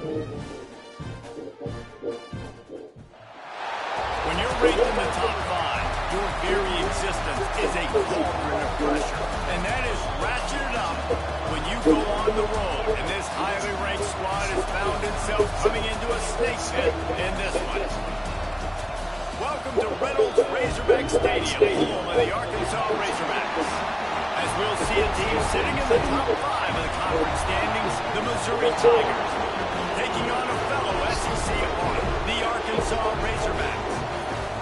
When you're ranked in the top 5, your very existence is a cauldron of pressure. And that is ratcheted up when you go on the road. And this highly ranked squad has found itself coming into a snake pit in this one. Welcome to Reynolds Razorback Stadium, home of the Arkansas Razorbacks. As we'll see a team sitting in the top 5 of the conference standings, the Missouri Tigers, taking on a fellow SEC opponent, the Arkansas Razorbacks.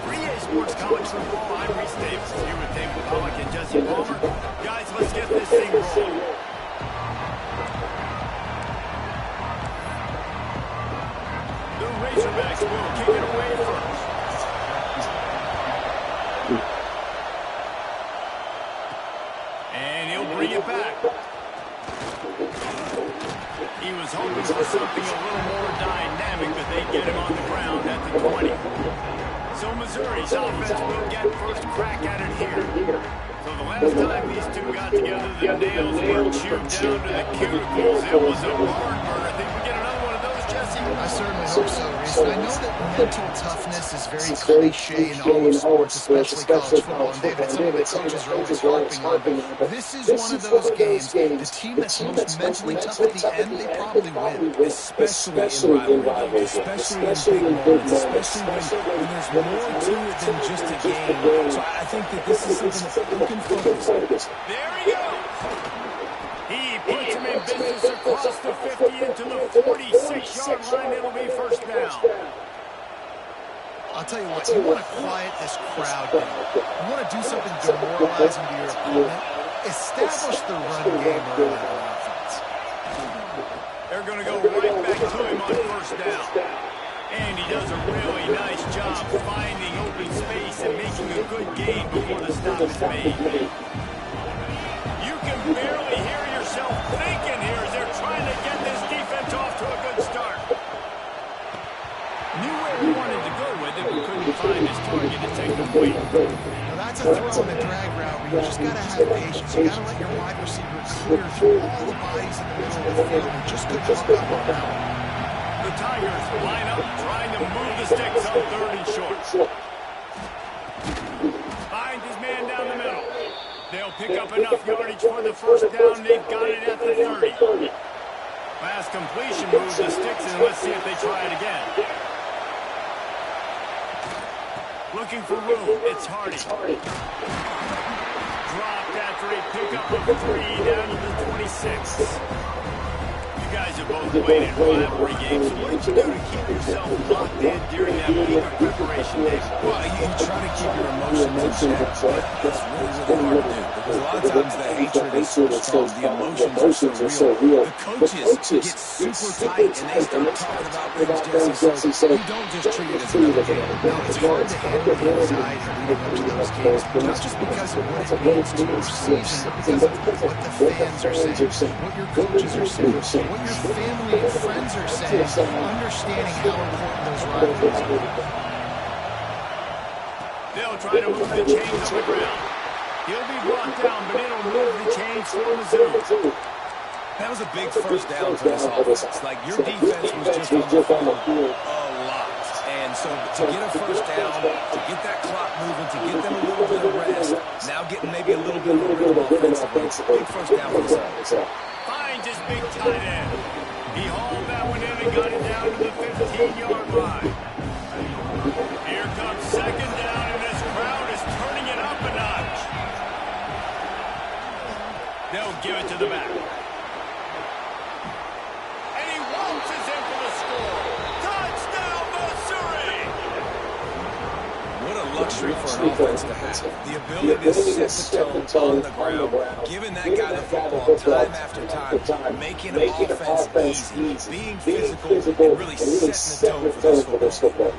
3A Sports College Football, I'm Reese Davis, here with David Pollack and Jesse Palmer. Guys, let's get this thing rolling. The Razorbacks will kick it away first. And he'll bring it back. He was hoping for something a little more dynamic, but they get him on the ground at the 20. So Missouri's offense will get first crack at it here. So the last time these two got together, the nails were chewed down to the cuticles. It was a barn burner. Think we get another one of those, Jesse? I certainly hope so, Reese. And I know that mental toughness is very cliche in all of sports, especially college football. And Dave, it's something that coaches are always harping on. But this is one of those games, the team that's most mentally tough at the end, they probably win. Especially in rivalry games, especially in big moments, especially when there's more to it than just a game. So I think that this is something that you can focus on. There he goes. He puts him in business across the 50 into the 46-yard line. It'll be first down. I'll tell you what, you want to quiet this crowd down. You want to do something demoralizing to your opponent. Establish the run game early on offense. They're going to go right back to him on first down. And he does a really nice job finding open space and making a good gain before the stop is made. You can barely hear yourself thinking here as they're trying to get this defense off to a good start. Knew where he wanted to go with it, but couldn't find his target to take the lead. Now that's a throw in the drag route where you just got to have patience. You got to let your wide receiver clear through all the bodies in the middle of the field. You just couldn't hook up on that one. The Tigers line up, trying to move the sticks on 3rd and short. Finds his man down the middle. They'll pick up enough yardage for the first down. They've got it at the 30. Fast completion moves the sticks, and let's see if they try it again. Looking for room. It's Hardy. Dropped after a pickup of 3 down to the 26. You guys have both played in rivalry games, so what did you do to keep yourself locked in during that week of preparation, Dave? Well, you try to keep your emotions in check, but that's really, really hard to do. Because a lot of times the hatred is so strong, the emotions are so real. The coaches get super tight and they start talking about things, Jesse. So you don't just treat it as another game. No, it's hard to handle the anxiety leading up to those games, not just because of what it means to your season, but because of what the fans are saying, what your coaches are saying, what your family and friends are saying, understanding how important those rivalries are. They'll try to move the chains on the ground. He'll be brought down, but it'll move the chains for Mizzou. That was a big first down for this offense. Like, your defense was just on the field a lot. And so to get a first down, to get that clock moving, to get them a little bit of rest, now getting maybe a little bit of a rhythm offensively, big first down for this offense. Finds his big tight end. He hauled that one in and got it down to the 15-yard line. Here comes second down, and this crowd is turning it up a notch. They'll give it to the back. And he waltzes in for the score. Touchdown, Missouri! What a luxury for an offense to have. The ability to set the tone on the ground, giving that guy the football time after time, making an offense easy, being physical, and really setting the tone for this football.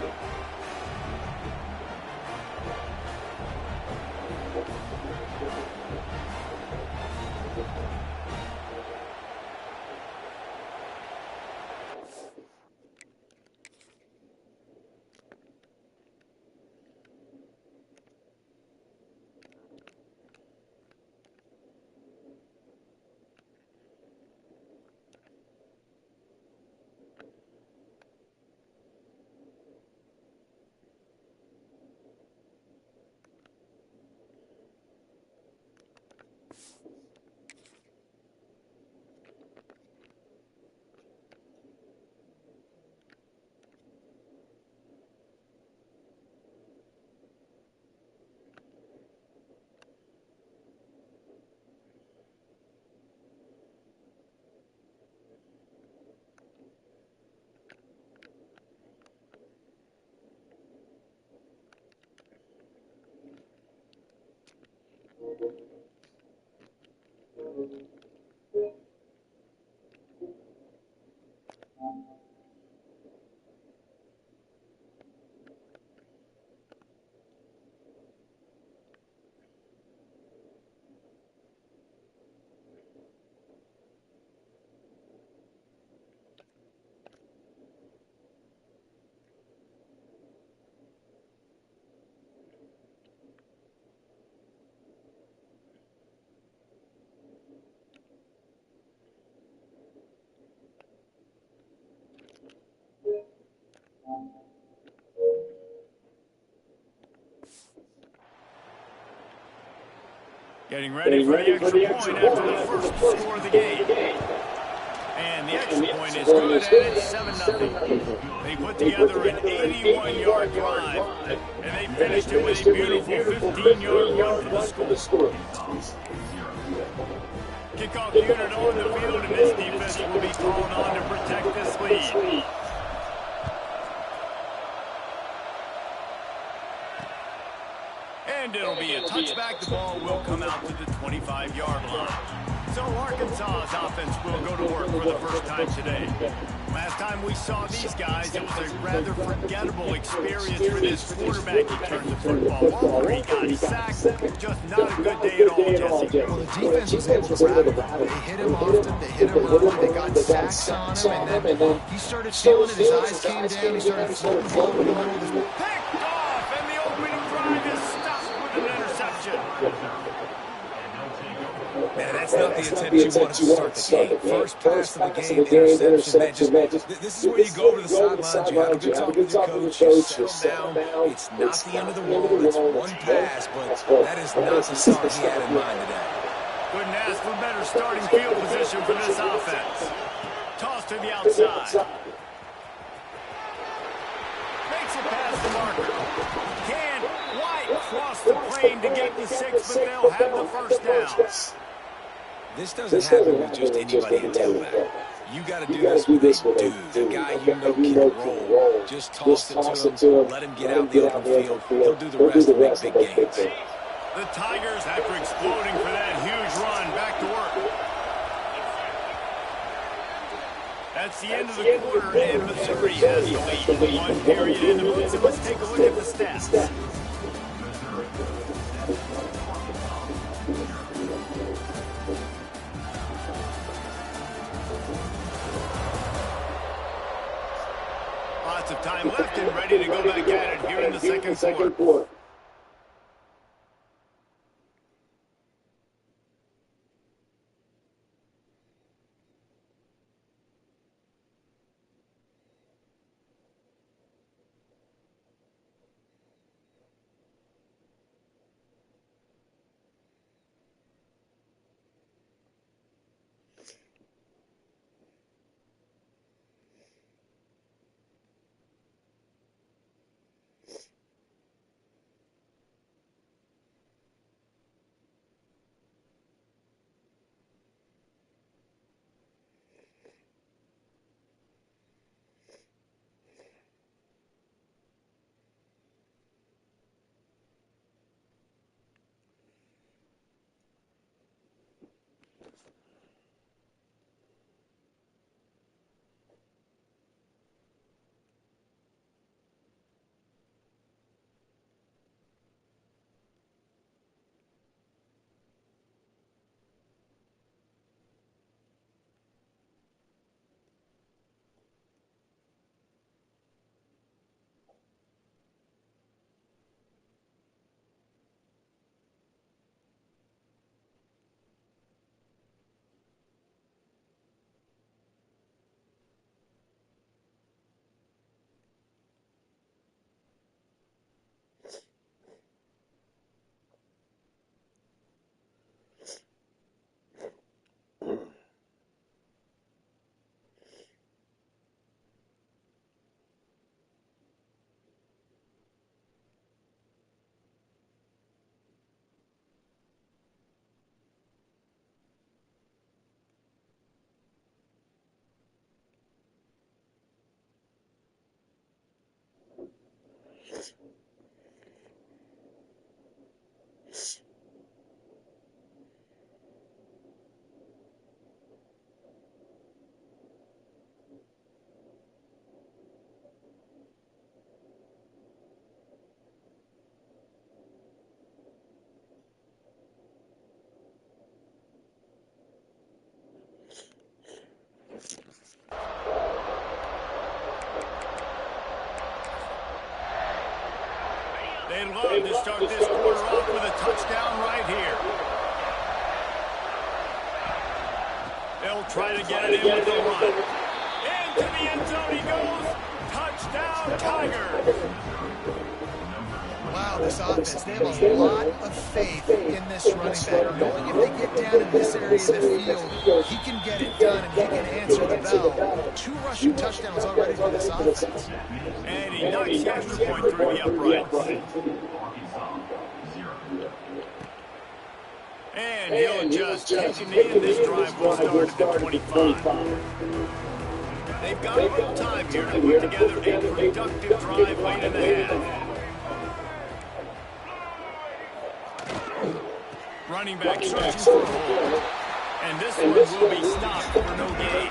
Getting ready for the extra point after the first score of the game. And the extra point is good, and it's 7-0. They put together an 81-yard drive, and they finished it with a beautiful 15-yard run for the score. Kickoff unit on the field, and this defense will be called on to protect this lead. And it'll be a touchback. The ball will come out to the 25-yard line. So Arkansas's offense will go to work for the first time today. Last time we saw these guys, it was a rather forgettable experience for this quarterback. He turned the football over, he got sacked. Just not a good day at all, Jesse. Well, the defense was able to rattle him. They hit him often, they hit him early, they got sacks on him, and then he started feeling it. His eyes came down, he started floating the ball in the middle of his... Picked off, and the opening drive is stopped with an interception. Man, that's not the attempt you want to start the game. First pass of the game, interception. This is where you go to the sidelines, you have a good talk with your coach, you settle down. It's not the end of the world, it's one pass, but that is not the start he had in mind today. Couldn't ask for better starting field position for this offense. Toss to the outside. Makes it past the marker. Can White cross the plane to get the 6, but they'll have the first down. This doesn't happen with just anybody at tailback. You got to do this with a dude, a guy you know can roll. Just toss it to him, let him get out in the open field. He'll do the rest and make big gains. The Tigers, after exploding for that huge run, back to work. That's the end of the quarter, and Missouri has the lead. One period in the books, and let's take a look at the stats. Lots of time left and ready to go back at it here in the second quarter. They'd love to start this quarter off with a touchdown right here. They'll try to get it in with the run. Into the end zone he goes. Touchdown, Tigers. Wow, this offense, they have a lot of faith in this running back. Knowing if they get down in this area of the field, he can get it done and he can answer the bell. 2 rushing touchdowns already for this offense. And he knocks the extra point through the uprights. And he'll just take a knee, and this drive will start at the 25. They've got a little time here to put together a productive drive late in the half. Running back searching for a hole. And this one will be stopped for no gain.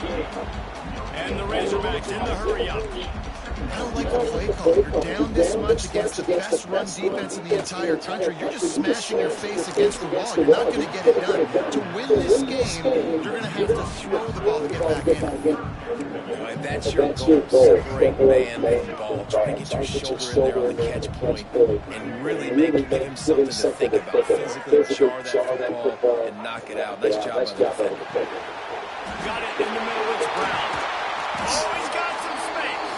And the Razorbacks in the hurry-up. I don't like the play call. You're down this much against the best run defense in the entire country. You're just smashing your face against the wall. You're not going to get it done. To win this game, you're going to have to throw the ball to get back in. And that's your goal. Separate man from the ball. Try to get your shoulder in there on the catch point and really give him something to think about. Physically jar that football and knock it out. Nice job by the defender. Got it in the middle. It's Brown. Oh, he's got some space.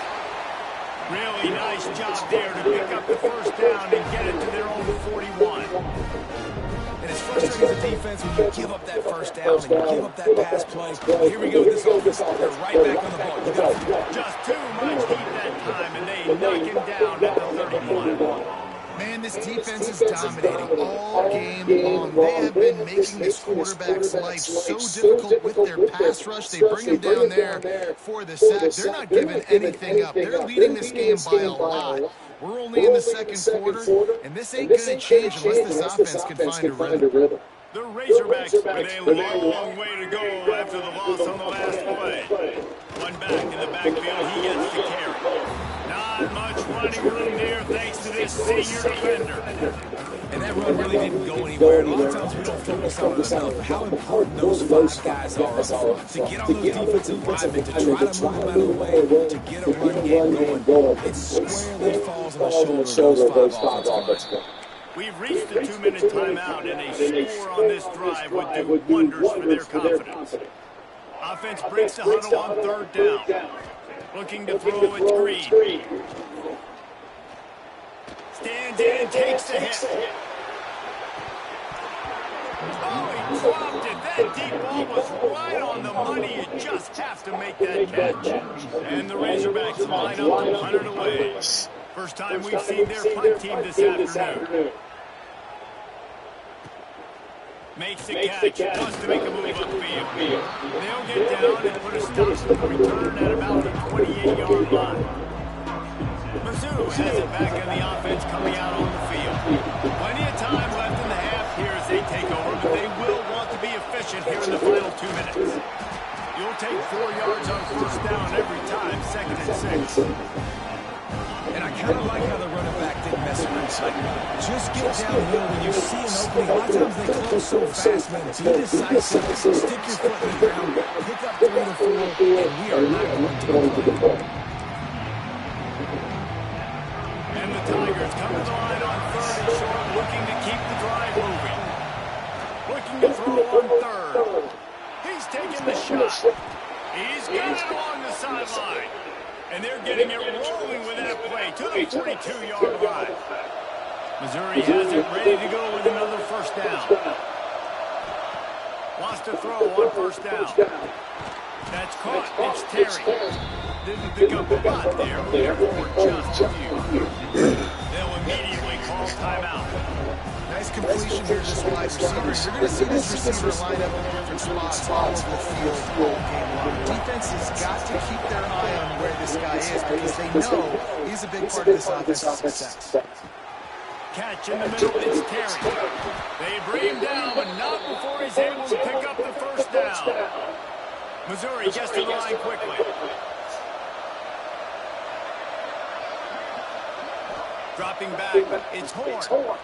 Really nice job there to pick up the first down and get it to their own 41. And it's frustrating as a defense when you give up that first down and you give up that pass play. Here we go. This offense, they're right back on the ball. You got just too much heat that time, and they knock him down at the 31. Man, this defense is dominating all game long. They have been making this quarterback's life so difficult with their pass rush. They bring him down there for the sack. They're not giving anything up. They're leading this game by a lot. We're only in the second quarter, and this ain't going to change unless this offense can find a rhythm. The Razorbacks with a long way to go after the loss on the last play. One back in the backfield, he gets the carry. Not much running room there thanks to this senior defender. And that run really didn't go anywhere. And a lot of times we don't focus on it enough. How important those 5 guys are up front. To get on those defensive linemen, to try to move them out of the way, to get a run game going. It squarely falls on the shoulders of those 5 offensive guys. We've reached the 2-minute timeout, and a score on this drive would do wonders for their confidence. Offense breaks the huddle on 3rd down. Looking to throw, it's Green. Stands in and takes the hit. Oh, he dropped it. That deep ball was right on the money. You just have to make that catch. And the Razorbacks line up to punt it away. First time we've seen their punt team this afternoon. Makes the catch, wants to make a move upfield. They'll get down and put a stop to the return at about the 28-yard line. Mizzou has it back in the offense coming out on the field. Plenty of time left in the half here as they take over, but they will want to be efficient here in the final 2 minutes. You'll take 4 yards on first down every time, 2nd and 6. And I kind of like how the running back didn't mess around. Like, just get downhill when you see an opening. A lot of times they close so fast, man. Be decisive, stick your foot in the ground, pick up 3 to 4, and we are not going to go. And the Tigers come to the line on 3rd and short, looking to keep the drive moving. Looking to throw on 3rd. He's taking the shot. He's got it along the sideline. And they're getting it rolling with that play to the 42-yard line. Missouri has it ready to go with another first down. Wants to throw on first down. That's caught. It's Terry. Didn't pick up a lot there. Therefore, just a few. They'll immediately call timeout. Nice completion here to this wide receiver. You're going to see this receiver line up in different spots all over the field all game long. Defense has got to keep their eye on where this guy is because they know he's a big part of this offense's success. Catch in the middle, it's Terry. They bring him down, but not before he's able to pick up the first down. Missouri gets to the line quickly. Dropping back, it's Horn.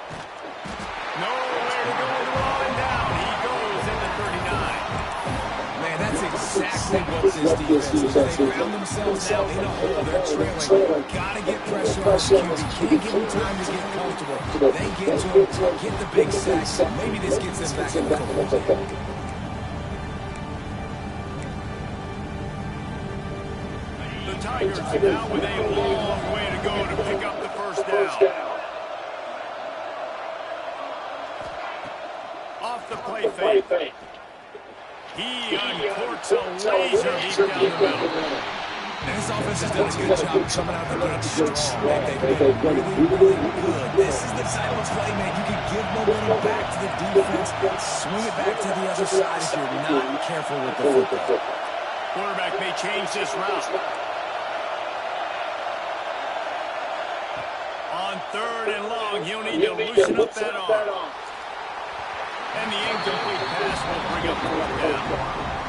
Nowhere to go with the ball and down. He goes into 39. Man, that's exactly exactly what this defense is. They found themselves now in a hole. They're trailing. Got to get pressure on the QB. Can't give them time to get comfortable. They get to him, get the big sack. Maybe this gets them back in the football. The Tigers now with a long way to go to pick up the first down. Off the play fake. He uncorks a laser deep down the middle. And this offense has done a good job coming out of the gate strong. They've been really good. This is the type of play, man. You can give momentum back to the defense, swing it back to the other side if you're not careful with the football. Quarterback may change this route. On 3rd and long, he'll need to loosen up that arm. And the incomplete pass will bring up 4th down.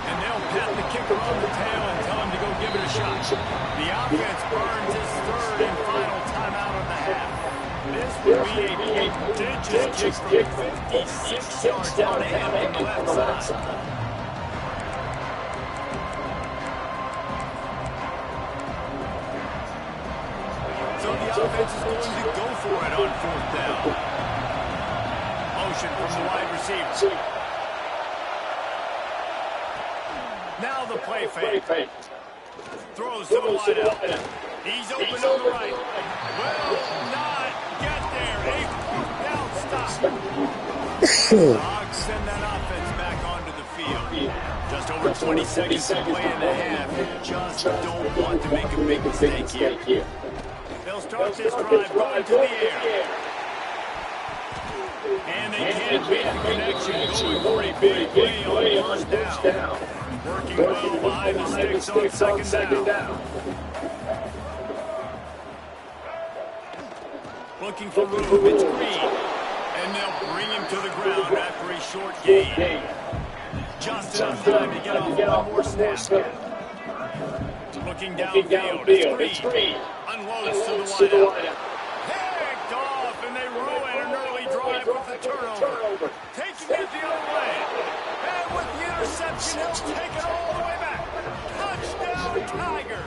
And they'll pat the kicker on the tail and tell him to go give it a shot. The offense burns his 3rd and final timeout of the half. This will be a prodigious kick from 56 yards down ahead on the left side. So the offense is going to go for it on 4th down. Motion from the wide receiver. Now the play fake. Throws to the wide out. He's open on the right. Will not get there. A 4th down stop. The Hogs send that offense back onto the field. Just over 20 seconds to play in the half. You just don't want to make a big mistake here. They'll start this drive going to the air. And they can't make the connection, going for a big play on 1st down. Working well behind the sticks on 2nd down. Looking for room, it's Green. And they'll bring him to the ground after a short gain. Just enough time to get off one more snap. Looking downfield, it's Green. Unloads to the wideout. Picked off, and they ruin an early drive with the turnover. Taking it the other way. And with the interception, he'll take it all the way back. Touchdown, Tigers.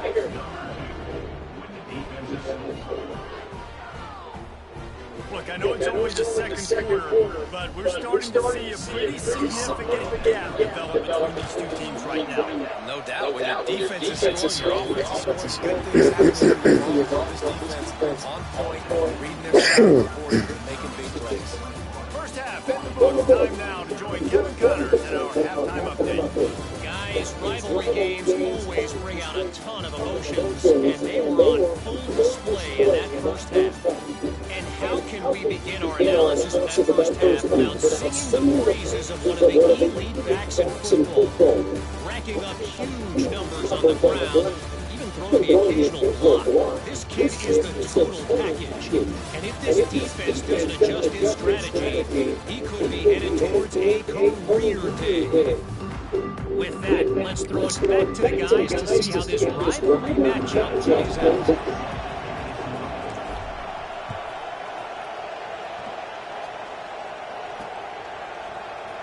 Look, I know it's only the 2nd quarter, but we're starting to see a pretty significant gap develop between these two teams right now. No doubt. When your defense is scoring, your offense is scoring. Good things happen. This defense on point, reading their scouting report, and making big plays. First half in the books. Time now to join Kevin Connors in our halftime update. Guys, rivalry games always bring out a ton of emotions, and they were on full display in that first half. And how can we begin our analysis of that first half without singing the praises of one of the elite backs in football, racking up huge numbers on the ground, even throwing the occasional block. This kid is the total package. And if this defense doesn't adjust his strategy, he could be headed towards a career day. With that, let's throw it back to the guys to see how this rivalry matchup plays out.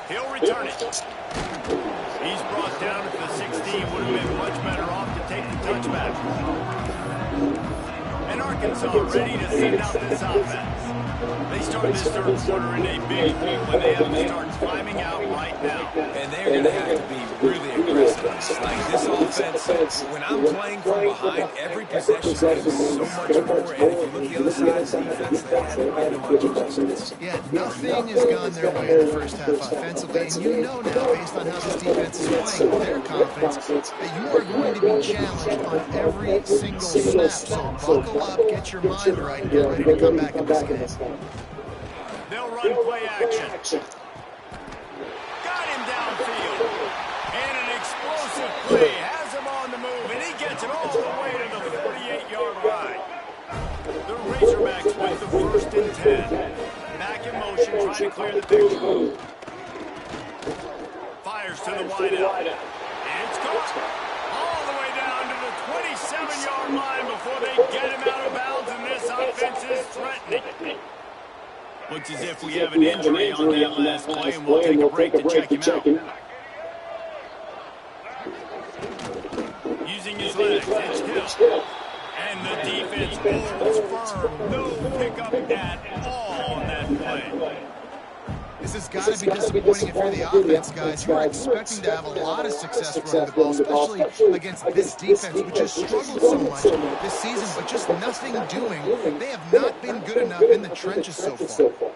He'll return it. He's brought down at the 16. Would have been much better off to take the touchback. And Arkansas ready to send out this offense. They start this 3rd quarter in a big lead when they have to start climbing out right now. And they're going to have to be really aggressive. Like this offense, when I'm playing from behind, every possession is so much more. And if you look the other side of the defense, they haven't much offense. Yeah, nothing has gone their way in the first half offensively. And you know now, based on how this defense is playing with their confidence, that you are going to be challenged on every single snap. So buckle up, get your mind right, and get ready to come back in this game. They'll run play action. Got him downfield. And an explosive play has him on the move, and he gets it all the way to the 48-yard line. The Razorbacks with the 1st and 10. Back in motion, trying to clear the picture. Fires to the wideout. And it's caught. All the way down to the 27-yard line before they get him out of bounds, and this offense is threatening. Looks as if we have an injury on that last play, and we'll take a break to check him out. Average hill. And the defense holds firm. No pickup at all on that play. This has got to be disappointing if you're the offense, guys. You're expecting to have a lot of success running the ball, especially against this defense, which has struggled so much this season, but just nothing doing. They have not been good enough in the trenches so far.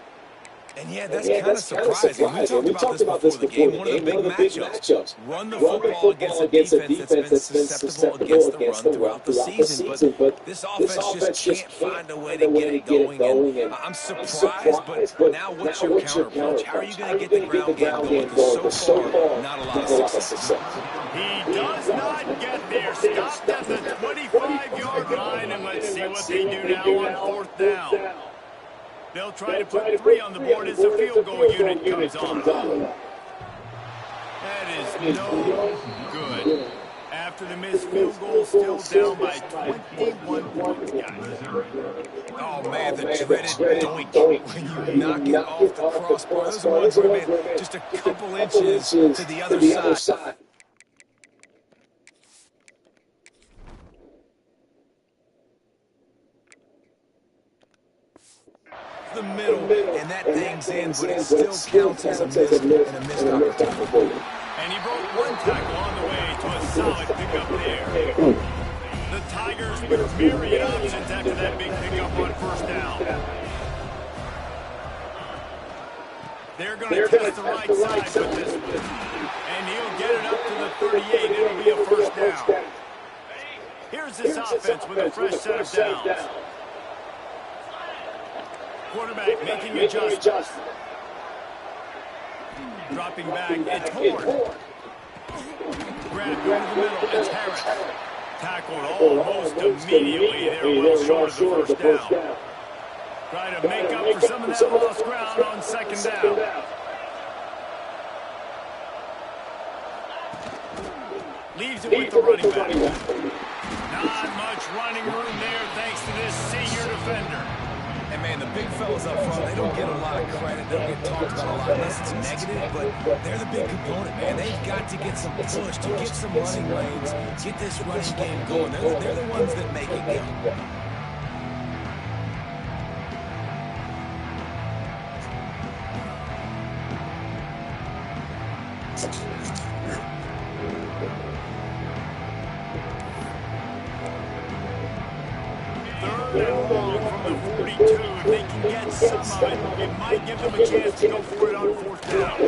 And yeah, that's kind of surprising. We talked about this before the game. One of the big matchups. Run the football against a defense that's been susceptible against the run throughout the season. But this offense just can't find a way to get it going. And I'm surprised, but now what's your counter approach? How are you going to get the ground game going? Because so far, not a lot of success. He does not get there. Stopped at the 25-yard line, and let's see what they do now on 4th down. They'll try to put 3 on the board as the field goal unit comes on. That is no good. After the missed field goal, still down by 21 points, guys. Oh, man, the dreaded doink when you knock it off the crossbar. Those ones would have been just a couple inches to the other side. The middle, and that thing's in, but it still counts as a missed opportunity. And he broke 1 tackle on the way to a solid pickup there. The Tigers with myriad options after that big pickup on 1st down. They're going to test the right side with this one. And he'll get it up to the 38. It'll be a 1st down. Here's this offense with a fresh set of downs. Quarterback making adjustments. Dropping back, it's Horn. Grabbed over the middle, it's Harris. Tackled almost immediately. They're well short of the 1st down. Try to make up for some of that lost ground on 2nd down. Leaves it with the running back. Not much running room there thanks to this senior defender. And, man, the big fellas up front, they don't get a lot of credit. They don't get talked about a lot unless it's negative, but they're the big component, man. They've got to get some push, to get some running lanes, get this running game going. They're the ones that make it go. If they can get some of it, it might give them a chance to go for it on 4th down.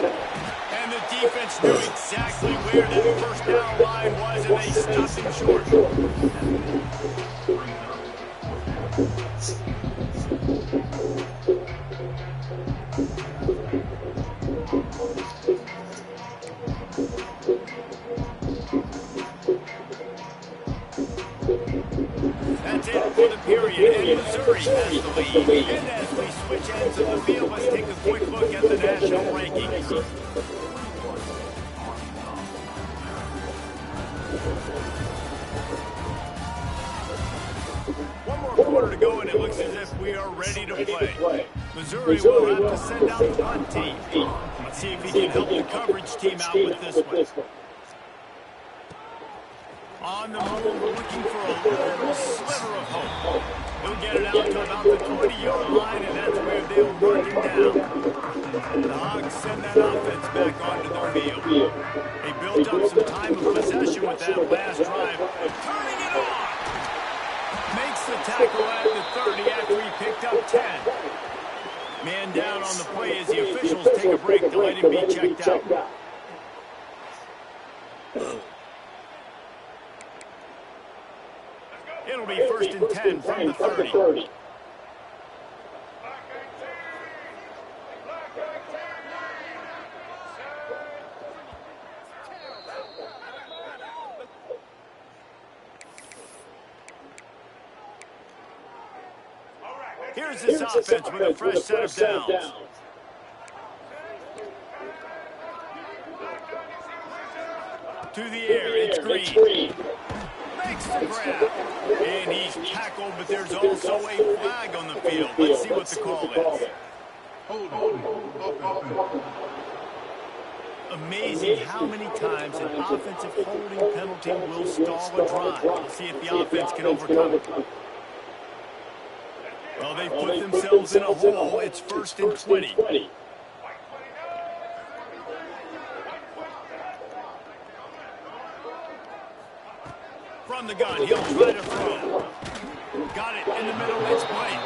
And the defense knew exactly where that 1st down line was, and they stopped him short. That's it for the period, and Missouri has the lead. And as we switch ends of the field, let's take a quick look at the national rankings. One more quarter to go, and it looks as if we are ready to play. Missouri will have to send out the punt team. Let's see if he can help the coverage team out with this one. On the move, looking for a little sliver of hope. He'll get it out to about the 20-yard line, and that's where they'll mark him down. The Hogs send that offense back onto the field. They built up some time of possession with that last drive. Turning it on! Makes the tackle at the 30 after he picked up 10. Man down on the play as the officials take a break to let him be checked out. It'll be 1st and 10 from the 30. Here's this offense with a fresh set of downs. To the air, it's Green. Makes the grab. And he's tackled, but there's also a flag on the field. Let's see what the call is. amazing how many times an offensive holding penalty will stall a drive. We'll see if the offense can overcome it. Well, they put themselves in a hole. It's 1st and 20. From the gun, he'll try to throw. Got it in the middle, it's Blake.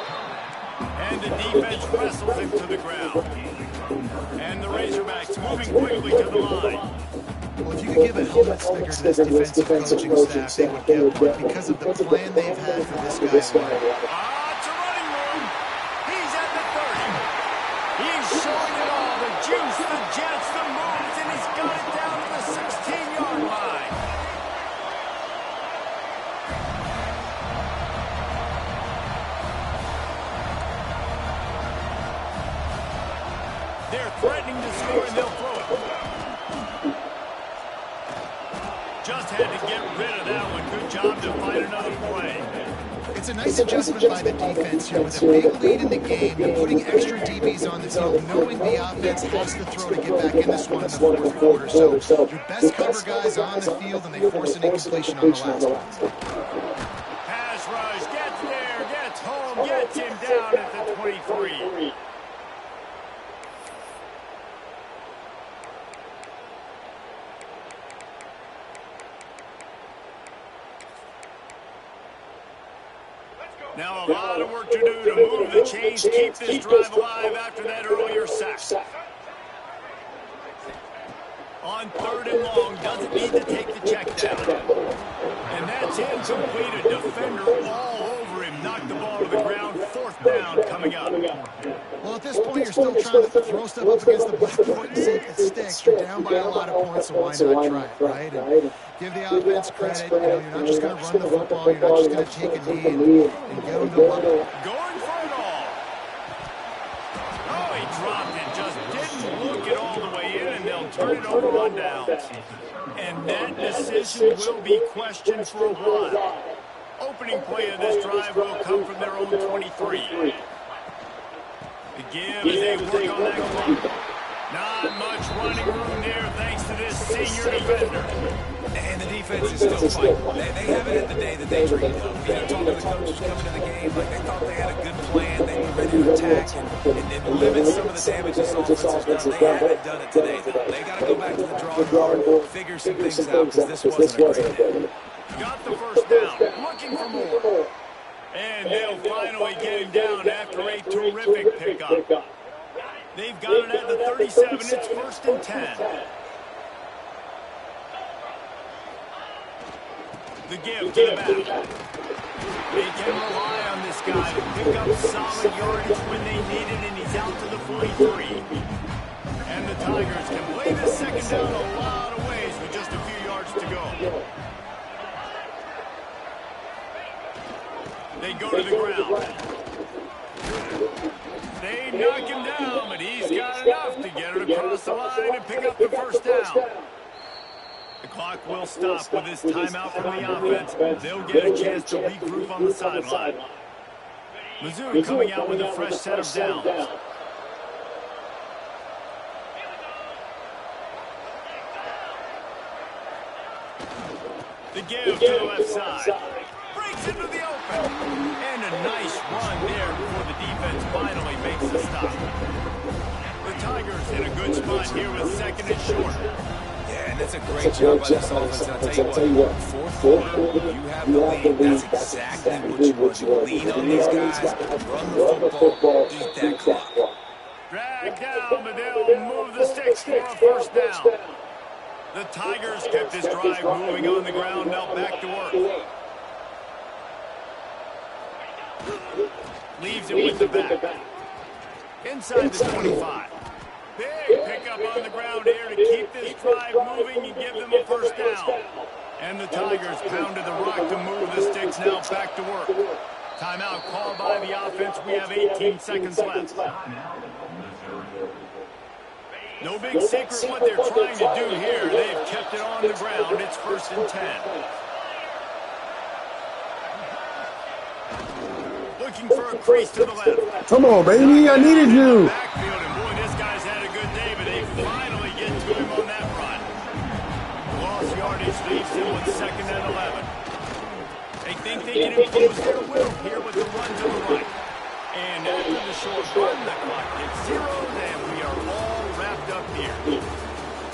And the defense wrestles him to the ground. And the Razorbacks moving quickly to the line. Well, if you could give a helmet sticker to this defensive coaching staff, they would give one because of the plan they've had for this guy. It's a running room. He's at the 30. He's showing it all. The juice, the jets, the moves, and he's got it down to the 16-yard line. They're threatening to score, and they'll throw it. Just had to get rid of that one. Good job to find another play. It's a nice adjustment by the defense here with a big lead in the game and putting extra DBs on the field, knowing the offense has to throw to get back in this one in the fourth quarter. So your best cover guys on the field, and they force an incompletion on the last one. Pass rush, gets there, gets home, gets him down at the 23. Now a lot of work to do to move the chains, keep this drive alive after that earlier sack. On 3rd and long, doesn't need to take the check down. And that's incomplete. A defender all over him. Knocked the ball to the ground. 4th down coming up. Well, at this point, you're still trying to throw stuff up against the blackboard and see if it sticks. You're down by a lot of points, so why not try it, right? And give the offense credit. You know, you're not just going to run the football. You're not just going to take a knee and get them to level. Going for it all. Oh, he dropped it. Just didn't look it all the way in, and they'll turn it over on downs. And that decision will be questioned for a while. Opening play of this drive will come from their own 23. The give as they work on that clock. Not much running room there thanks to this senior defender. And the defense is still fighting. They haven't had the day that they dreamed of. You know, talking to the coaches coming to the game, like they thought they had a good plan. They were ready to attack and limit some of the damage this offense has done. They haven't done it today, though. They got to go back to the drawing board, figure some things out, because this wasn't a great day. Got the first down, looking for more. And they'll finally get him down after a terrific pickup. They've got it at the 37. It's 1st and 10. The give to the back. They can rely on this guy to pick up solid yardage when they need it, and he's out to the 43. And the Tigers can play this second down a lot of ways with just a few yards to go. They go to the ground. They knock him down, but he's got enough to get it across the line and pick up the first down. The clock will stop with this timeout from the offense. They'll get a chance to regroup on the sideline. Mizzou coming out with a fresh set of downs. The give to the left side. Breaks into the open. And a nice run there before the defense finally makes the stop. The Tigers in a good spot here with 2nd and short. Yeah, and that's a great job by this offense. And I'll tell you what, 4th quarter, you have the lead. That's exactly what you want. You lean on these guys, run the football, eat that clock. Drag down, but they'll move the sticks for a first down. The Tigers kept this drive moving on the ground. Now back to work. Leaves it with the back. Inside the 25. Big pickup on the ground here to keep this drive moving and give them a first down. And the Tigers pounded the rock to move the sticks. Now back to work. Timeout called by the offense. We have 18 seconds left. No big secret what they're trying to do here. They've kept it on the ground. It's 1st and 10. Looking for a crease to the left. Come on, baby. I needed you. Backfield, and boy, this guy's had a good day, but they finally get to him on that him with 2nd and 11. They think they can infuse their will here with the run to the right. And after the short run, the clock hits 0, and we are all wrapped up here.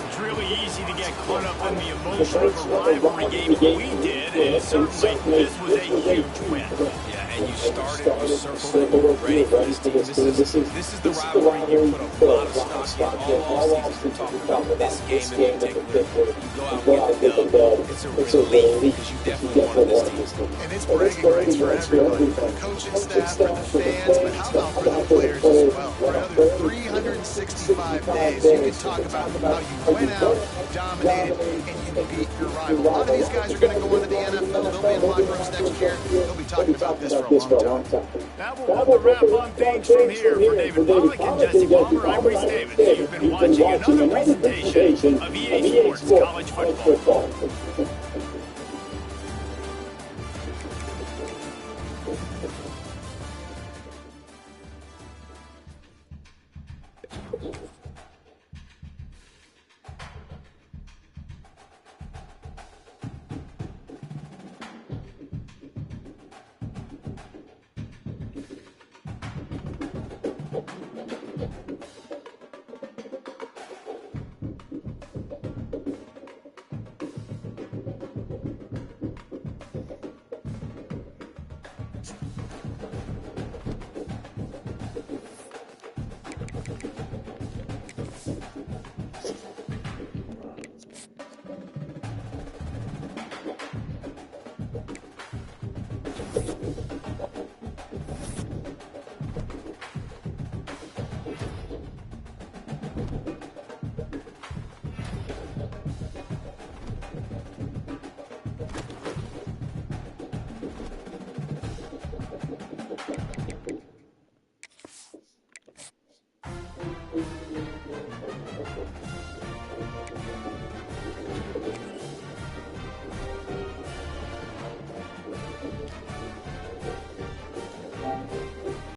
It's really easy to get caught up in the emotion of a rivalry game. We did, and certainly this was a huge win. Yeah, and you started, you circled it, you were ready for this team. This is the rivalry you put a lot of stock in all offseason. We're talking about this game in particular. You go out and get the dub. It's a relief because you definitely wanted this team. And it's bragging rights for everybody, for the coaching staff, for the fans, but how about for the players as well? For another 365 days, you can talk about how you went out, dominated, and you beat your rival. A lot of these guys are going to go into the NFL. They'll be in locker rooms next year. They'll be talking about this for a long time. That will put the wrap on things from here. For David Pollack and Jesse Palmer, I'm Reese Davis. You've been watching another presentation of EA Sports College Football.